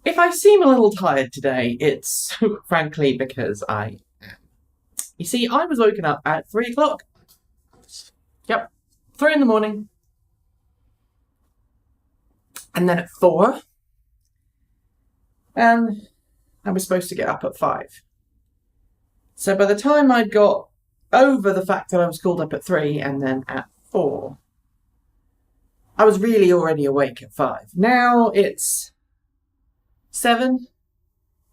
If I seem a little tired today, it's frankly because I am. You see, I was woken up at 3 o'clock. Yep, 3 in the morning. And then at 4. And I was supposed to get up at 5. So by the time I'd got over the fact that I was called up at 3 and then at 4, I was really already awake at 5. Now it's 7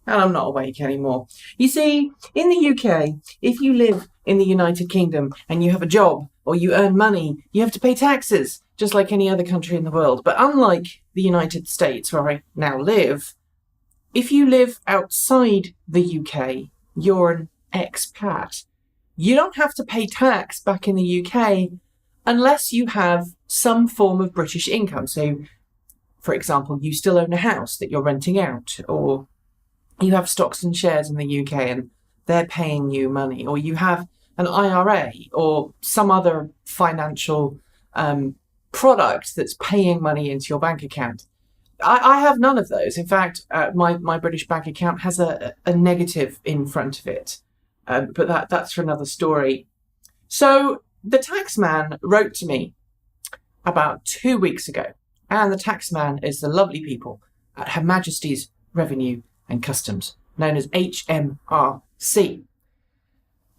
and I'm not awake anymore. You see, in the UK, if you live in the United Kingdom and you have a job or you earn money, you have to pay taxes, just like any other country in the world. But unlike the United States, where I now live, if you live outside the UK, you're an expat. You don't have to pay tax back in the UK unless you have some form of British income. So, for example, you still own a house that you're renting out, or you have stocks and shares in the UK and they're paying you money, or you have an IRA or some other financial product that's paying money into your bank account. I have none of those. In fact, my British bank account has a negative in front of it, but that's for another story. So the taxman wrote to me about 2 weeks ago, and the taxman is the lovely people at Her Majesty's Revenue and Customs, known as HMRC.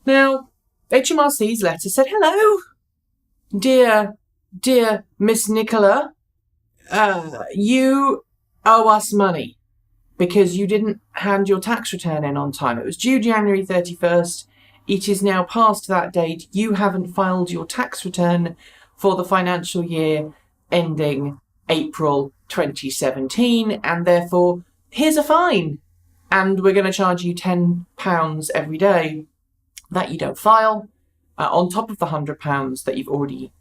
Now, HMRC's letter said, "Hello, dear Miss Nicola, you owe us money because you didn't hand your tax return in on time. It was due January 31st. It is now past that date. You haven't filed your tax return for the financial year ending April 2017, and therefore here's a fine. And we're going to charge you £10 every day that you don't file, on top of the £100 that you've already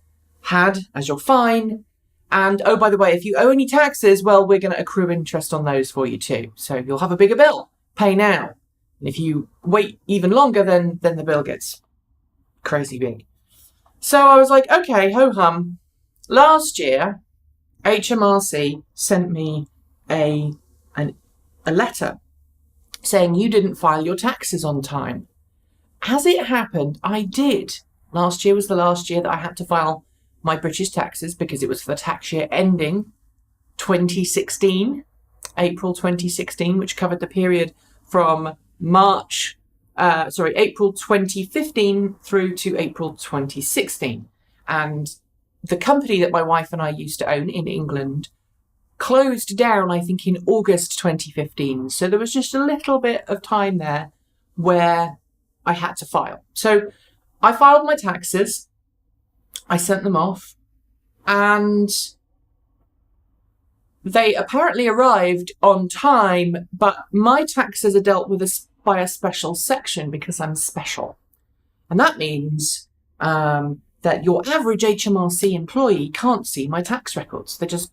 had as your fine. And, oh, by the way, if you owe any taxes, well, we're going to accrue interest on those for you too. So you'll have a bigger bill. Pay now. And if you wait even longer, then the bill gets crazy big." So I was like, okay, ho-hum. Last year, HMRC sent me a letter saying you didn't file your taxes on time. As it happened, I did. Last year was the last year that I had to file my British taxes because it was for the tax year ending 2016, April 2016, which covered the period from April 2015 through to April 2016. And the company that my wife and I used to own in England closed down, I think, in August 2015. So there was just a little bit of time there where I had to file. So I filed my taxes, I sent them off, and they apparently arrived on time, but my taxes are dealt with by a special section because I'm special. And that means that your average HMRC employee can't see my tax records. They just,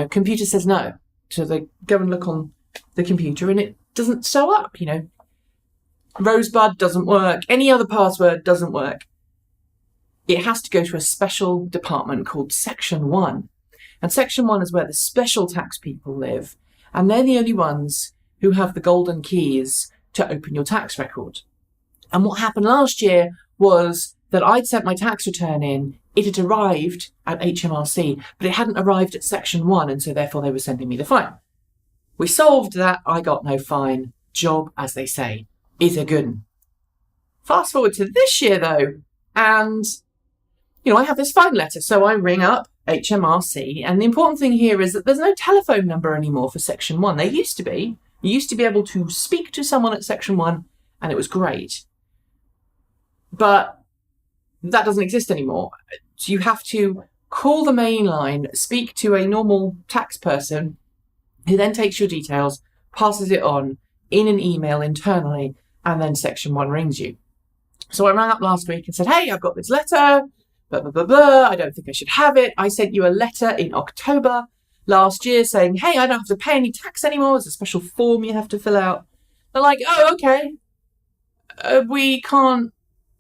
computer says no. So they go and look on the computer and it doesn't show up, Rosebud doesn't work. Any other password doesn't work. It has to go to a special department called Section 1. And Section 1 is where the special tax people live. And they're the only ones who have the golden keys to open your tax record. And what happened last year was that I'd sent my tax return in. It had arrived at HMRC, but it hadn't arrived at Section 1, and so therefore they were sending me the fine. We solved that. I got no fine. Job, as they say, is a good one. Fast forward to this year, though, and, I have this fine letter. So I ring up HMRC, and the important thing here is that there's no telephone number anymore for Section 1. There used to be. You used to be able to speak to someone at Section 1, and it was great. But that doesn't exist anymore. So you have to call the main line, speak to a normal tax person, who then takes your details, passes it on in an email internally, and then Section 1 rings you. So I rang up last week and said, "Hey, I've got this letter, blah, blah, blah, blah. I don't think I should have it. I sent you a letter in October last year saying, hey, I don't have to pay any tax anymore. There's a special form you have to fill out." They're like, "Oh, okay. We can't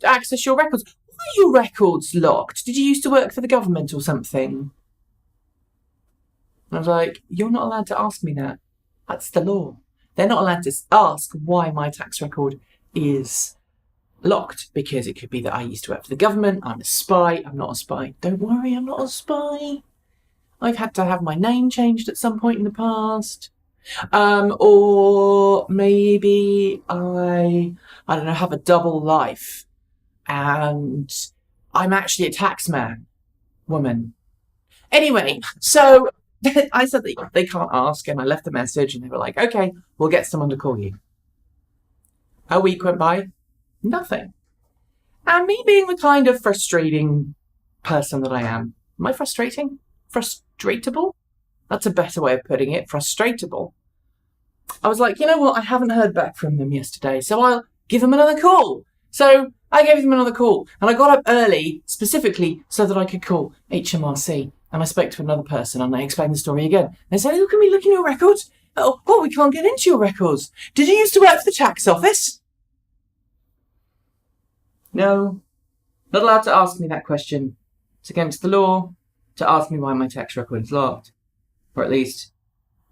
access your records." "Why are your records locked? Did you used to work for the government or something?" I was like, you're not allowed to ask me that. That's the law. They're not allowed to ask why my tax record is locked, because it could be that I used to work for the government, I'm a spy. I'm not a spy. Don't worry, I'm not a spy. I've had to have my name changed at some point in the past. Or maybe I don't know, have a double life and I'm actually a tax woman. Anyway, so I said that they can't ask, and I left a message, and they were like, okay, we'll get someone to call you. A week went by, nothing. And me being the kind of frustrating person that I am I frustrating? Frustratable? That's a better way of putting it, frustratable. I was like, you know what, I haven't heard back from them yesterday, so I'll give them another call. So I gave them another call, and I got up early specifically so that I could call HMRC. And I spoke to another person, and I explained the story again. They said, oh, can we look in your records? Oh, we can't get into your records. Did you used to work for the tax office? No, not allowed to ask me that question. It's against the law to ask me why my tax record is locked. Or at least,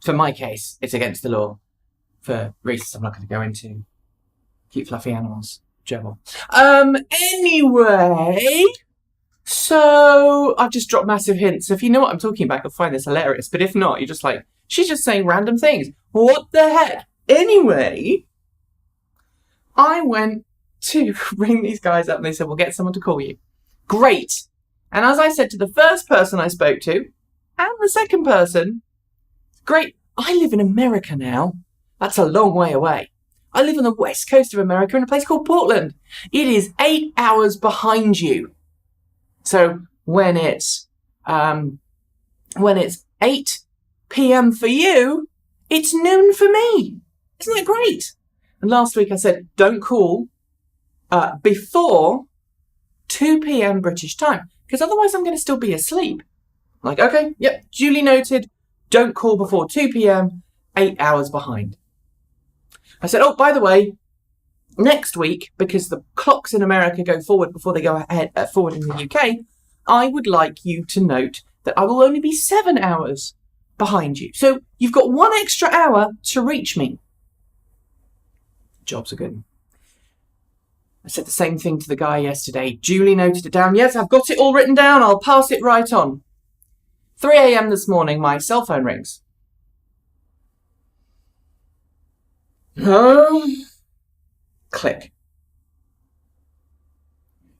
for my case, it's against the law. For reasons I'm not going to go into. Cute fluffy animals. Gerbil. Anyway, so I've just dropped massive hints. If you know what I'm talking about, you'll find this hilarious. But if not, you're just like, she's just saying random things. What the heck? Anyway, I went to ring these guys up and they said, we'll get someone to call you. Great. And as I said to the first person I spoke to, and the second person, great, I live in America now. That's a long way away. I live on the west coast of America in a place called Portland. It is 8 hours behind you. So when it's 8 p.m. for you, it's noon for me. Isn't that great? And last week I said, don't call before 2 p.m. British time, because otherwise I'm going to still be asleep. Like, okay, yep, duly noted. Don't call before 2 p.m., 8 hours behind. I said, oh, by the way, next week, because the clocks in America go forward before they go forward in the UK, I would like you to note that I will only be 7 hours behind you. So you've got 1 extra hour to reach me. Jobs are good. I said the same thing to the guy yesterday. Duly noted it down. Yes, I've got it all written down. I'll pass it right on. 3 a.m. this morning, my cell phone rings. Click.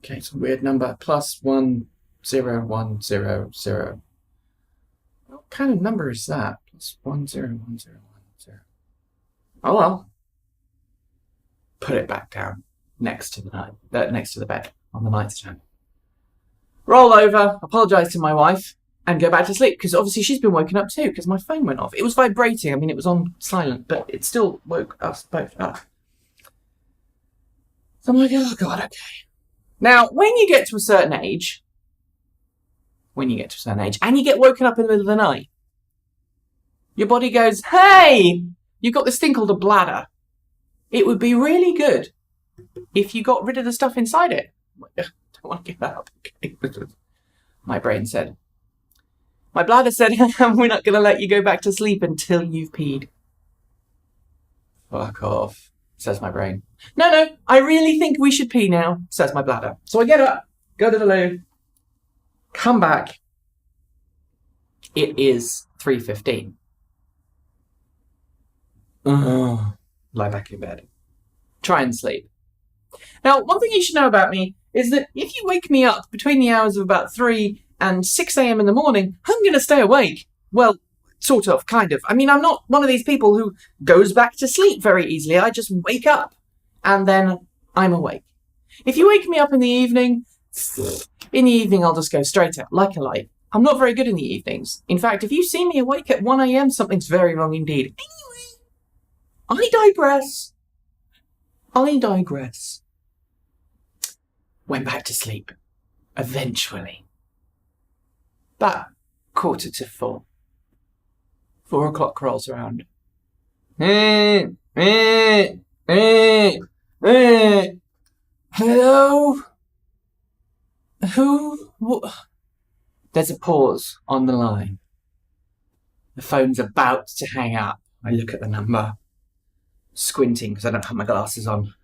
Okay, it's a weird number. +10100. What kind of number is that? +1010100. Oh well. Put it back down next to the bed on the nightstand. Roll over, apologise to my wife, and go back to sleep, because obviously she's been woken up too, because my phone went off. It was vibrating. I mean, it was on silent, but it still woke us both up. So I'm like, oh God, okay. Now, when you get to a certain age, and you get woken up in the middle of the night, your body goes, hey, you've got this thing called a bladder. It would be really good if you got rid of the stuff inside it. I'm like, don't want to give that up. Okay. My brain said. My bladder said, we're not going to let you go back to sleep until you've peed. Fuck off, says my brain. No, I really think we should pee now, says my bladder. So I get up, go to the loo, come back. It is 3:15. Lie back in bed. Try and sleep. Now, one thing you should know about me is that if you wake me up between the hours of about 3 and 6 a.m. in the morning, I'm going to stay awake. Well, sort of, kind of. I mean, I'm not one of these people who goes back to sleep very easily. I just wake up and then I'm awake. If you wake me up in the evening I'll just go straight out, like a light. I'm not very good in the evenings. In fact, if you see me awake at 1 a.m., something's very wrong indeed. Anyway, I digress. Went back to sleep. Eventually. About 3:45. 4 o'clock rolls around. Hello? Who? There's a pause on the line. The phone's about to hang up. I look at the number, squinting because I don't have my glasses on.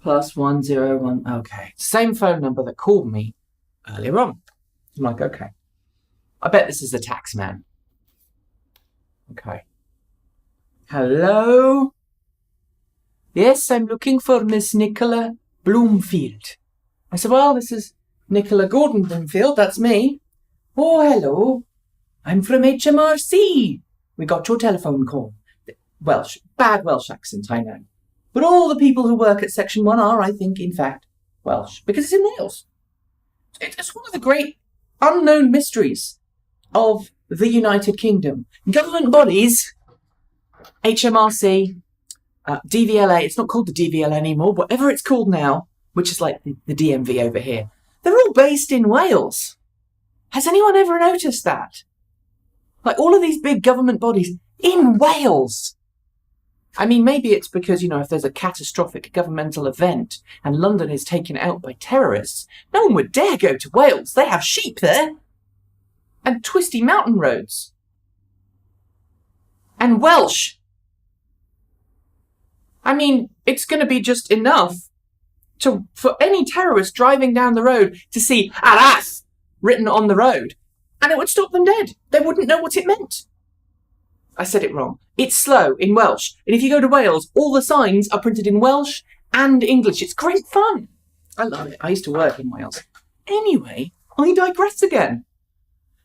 +101. Okay. Same phone number that called me earlier on. I'm like, okay. I bet this is the tax man. Okay. Hello? Yes, I'm looking for Miss Nicola Bloomfield. I said, well, this is Nicola Gordon-Bloomfield. That's me. Oh, hello. I'm from HMRC. We got your telephone call. Welsh. Bad Welsh accent, I know. But all the people who work at Section 1 are, I think, in fact, Welsh. Because it's in Wales. It's one of the great unknown mysteries of the United Kingdom. Government bodies, HMRC, DVLA, it's not called the DVLA anymore, whatever it's called now, which is like the DMV over here, they're all based in Wales. Has anyone ever noticed that? Like all of these big government bodies in Wales. I mean, maybe it's because, if there's a catastrophic governmental event and London is taken out by terrorists, no one would dare go to Wales. They have sheep there. And twisty mountain roads. And Welsh. I mean, it's going to be just enough for any terrorist driving down the road to see Arras written on the road. And it would stop them dead. They wouldn't know what it meant. I said it wrong. It's slow in Welsh. And if you go to Wales, all the signs are printed in Welsh and English. It's great fun. I love it. I used to work in Wales. Anyway, I digress again.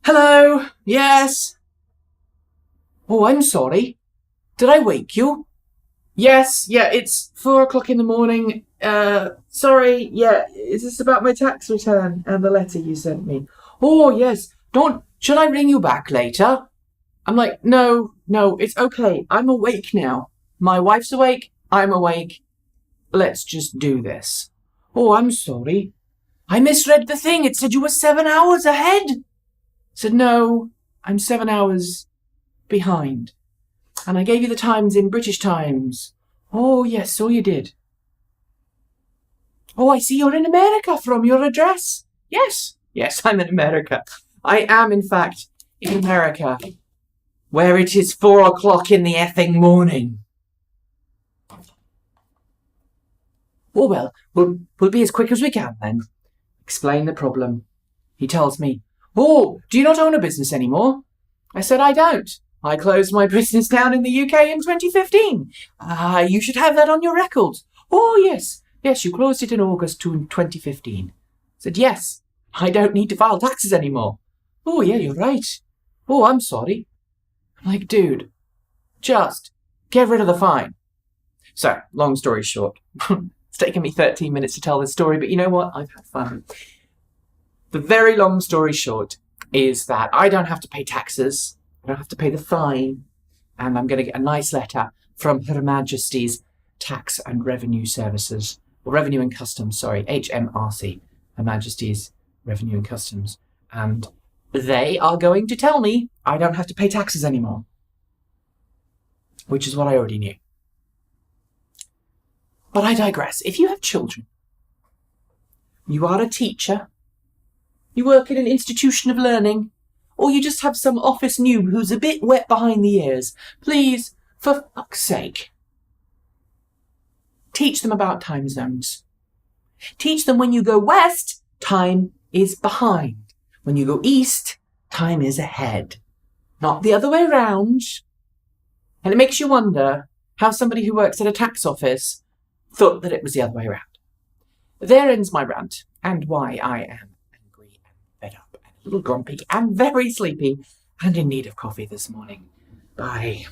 Hello? Yes? Oh, I'm sorry. Did I wake you? Yes, yeah, it's 4 o'clock in the morning. Sorry, yeah, is this about my tax return and the letter you sent me? Oh, yes. Should I ring you back later? I'm like, no, it's okay. I'm awake now. My wife's awake. I'm awake. Let's just do this. Oh, I'm sorry. I misread the thing. It said you were 7 hours ahead. I said, no, I'm 7 hours behind. And I gave you the times in British times. Oh, yes, so you did. Oh, I see you're in America from your address. Yes, I'm in America. I am, in fact, in America, where it is 4 o'clock in the effing morning. Oh, well, we'll be as quick as we can, then. Explain the problem. He tells me, oh, do you not own a business anymore? I said, I don't. I closed my business down in the UK in 2015. You should have that on your record. Oh, yes, you closed it in August 2015. I said, yes, I don't need to file taxes anymore. Oh, yeah, you're right. Oh, I'm sorry. I'm like, dude, just get rid of the fine. So, long story short, it's taken me 13 minutes to tell this story, but you know what? I've had fun. The very long story short is that I don't have to pay taxes. I don't have to pay the fine. And I'm going to get a nice letter from Her Majesty's Tax and Revenue Services, or Revenue and Customs, sorry, HMRC, Her Majesty's Revenue and Customs. And they are going to tell me I don't have to pay taxes anymore. Which is what I already knew. But I digress. If you have children, you are a teacher, you work in an institution of learning, or you just have some office noob who's a bit wet behind the ears, please, for fuck's sake, teach them about time zones. Teach them when you go west, time is behind. When you go east, time is ahead. Not the other way around. And it makes you wonder how somebody who works at a tax office thought that it was the other way around. There ends my rant, and why I am angry and fed up and a little grumpy and very sleepy and in need of coffee this morning. Bye.